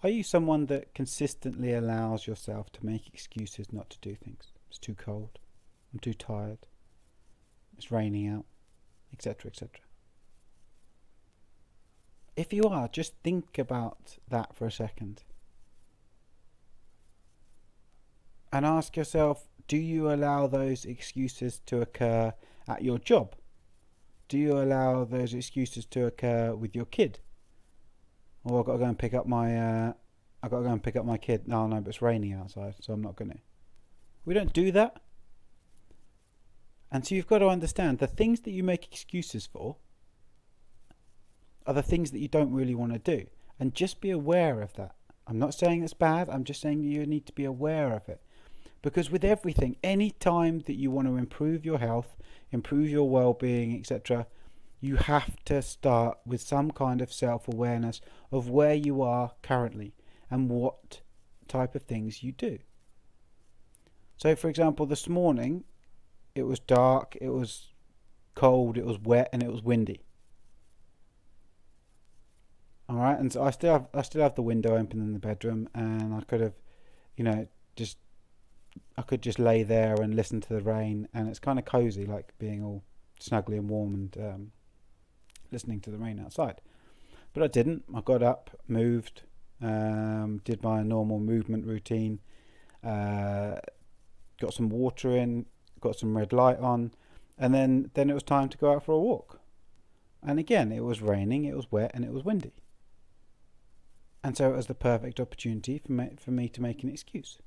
Are you someone that consistently allows yourself to make excuses not to do things? It's too cold. I'm too tired. It's raining out, etc., etc. If you are, just think about that for a second and ask yourself, do you allow those excuses to occur at your job? Do you allow those excuses to occur with your kid? Oh, I've got to go and pick up my kid. No, no, but it's raining outside, so I'm not going to. We don't do that. And so you've got to understand the things that you make excuses for are the things that you don't really want to do. And just be aware of that. I'm not saying it's bad, I'm just saying you need to be aware of it. Because with everything, any time that you want to improve your health, improve your well-being, etc., you have to start with some kind of self-awareness of where you are currently and what type of things you do. So, for example, this morning, it was dark, it was cold, it was wet, and it was windy. All right, and so I still have the window open in the bedroom, and I could have, just I could just lay there and listen to the rain, and it's kind of cozy, like being all snuggly and warm and listening to the rain outside. But I didn't. I got up, moved, did my normal movement routine, got some water in, got some red light on, and then it was time to go out for a walk. And again, it was raining, it was wet, and it was windy. And so it was the perfect opportunity for me to make an excuse.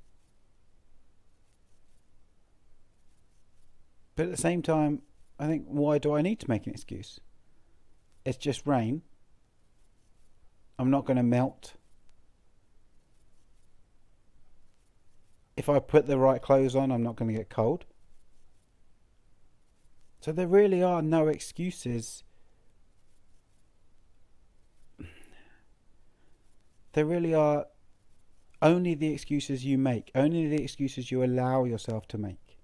But at the same time, I think, why do I need to make an excuse? It's just rain. I'm not going to melt. If I put the right clothes on, I'm not going to get cold. So there really are no excuses. There really are only the excuses you make, only the excuses you allow yourself to make.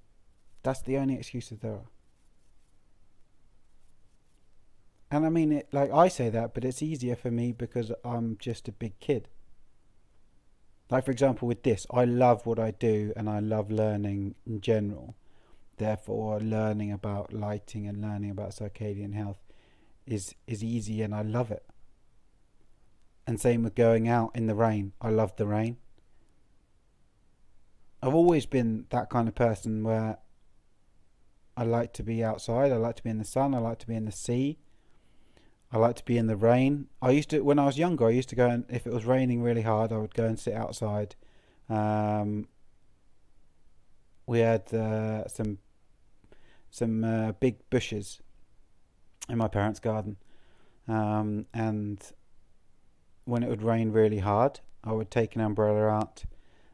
That's the only excuses there are. And I mean, like I say that, but it's easier for me because I'm just a big kid. Like, for example, with this, I love what I do and I love learning in general. Therefore, learning about lighting and learning about circadian health is easy and I love it. And same with going out in the rain. I love the rain. I've always been that kind of person where I like to be outside. I like to be in the sun. I like to be in the sea. I like to be in the rain. When I was younger, I used to go and, if it was raining really hard, I would go and sit outside. We had some big bushes in my parents' garden. And when it would rain really hard, I would take an umbrella out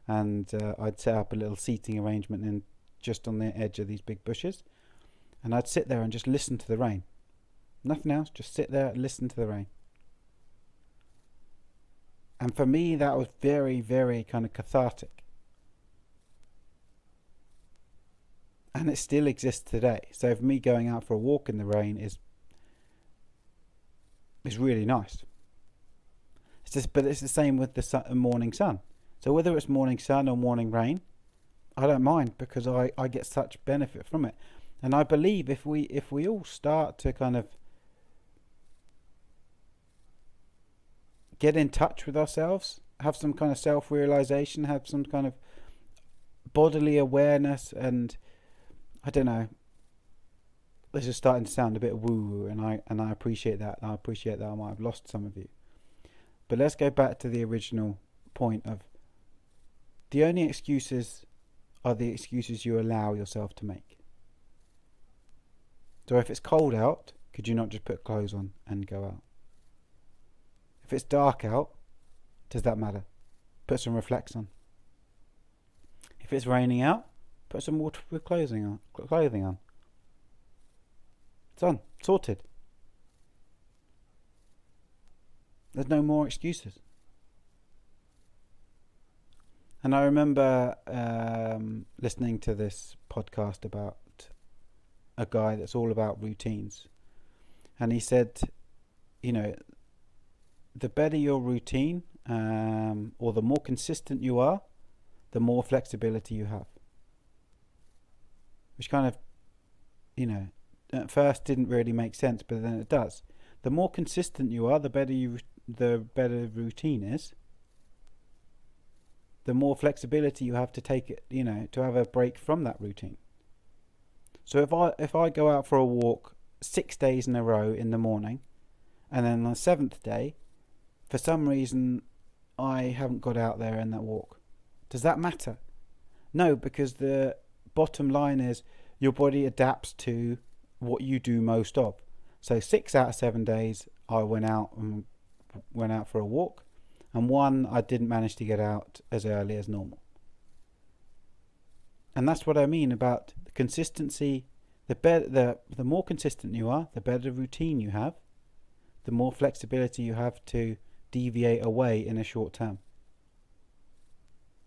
and I'd set up a little seating arrangement just on the edge of these big bushes. And I'd sit there and just listen to the rain. Nothing else, just sit there and listen to the rain. And for me, that was very, very kind of cathartic. And it still exists today. So for me, going out for a walk in the rain is really nice. But it's the same with the morning sun. So whether it's morning sun or morning rain, I don't mind because I get such benefit from it. And I believe if we all start to kind of get in touch with ourselves, have some kind of self-realization, have some kind of bodily awareness, and I don't know, this is starting to sound a bit woo-woo, and I appreciate that. I appreciate that I might have lost some of you. But let's go back to the original point of the only excuses are the excuses you allow yourself to make. So if it's cold out, could you not just put clothes on and go out? If it's dark out, does that matter? Put some reflects on. If it's raining out, put some waterproof clothing on. Done. Sorted. There's no more excuses. And I remember listening to this podcast about a guy that's all about routines. And he said, the better your routine, or the more consistent you are, the more flexibility you have. Which kind of, at first didn't really make sense, but then it does. The more consistent you are, the better routine is. The more flexibility you have to take it, to have a break from that routine. So if I go out for a walk 6 days in a row in the morning, and then on the 7th day, for some reason, I haven't got out there in that walk, does that matter? No, because the bottom line is your body adapts to what you do most of. So 6 out of 7 days, I went out for a walk, and 1 I didn't manage to get out as early as normal. And that's what I mean about the consistency. The more consistent you are, the better routine you have, the more flexibility you have to deviate away in a short term.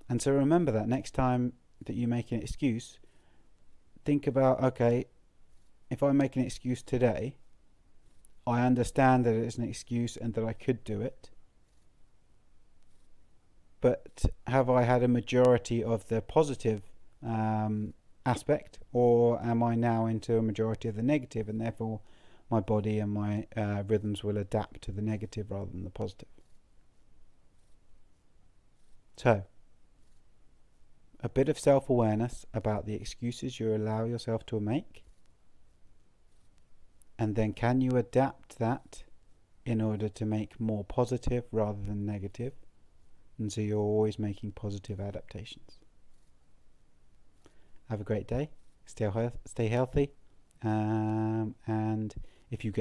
And so remember that next time that you make an excuse, think about, okay, if I make an excuse today, I understand that it's an excuse and that I could do it. But have I had a majority of the positive aspect, or am I now into a majority of the negative, and therefore my body and my rhythms will adapt to the negative rather than the positive? So, a bit of self-awareness about the excuses you allow yourself to make, and then can you adapt that in order to make more positive rather than negative, and so you're always making positive adaptations. Have a great day, stay healthy, and if you get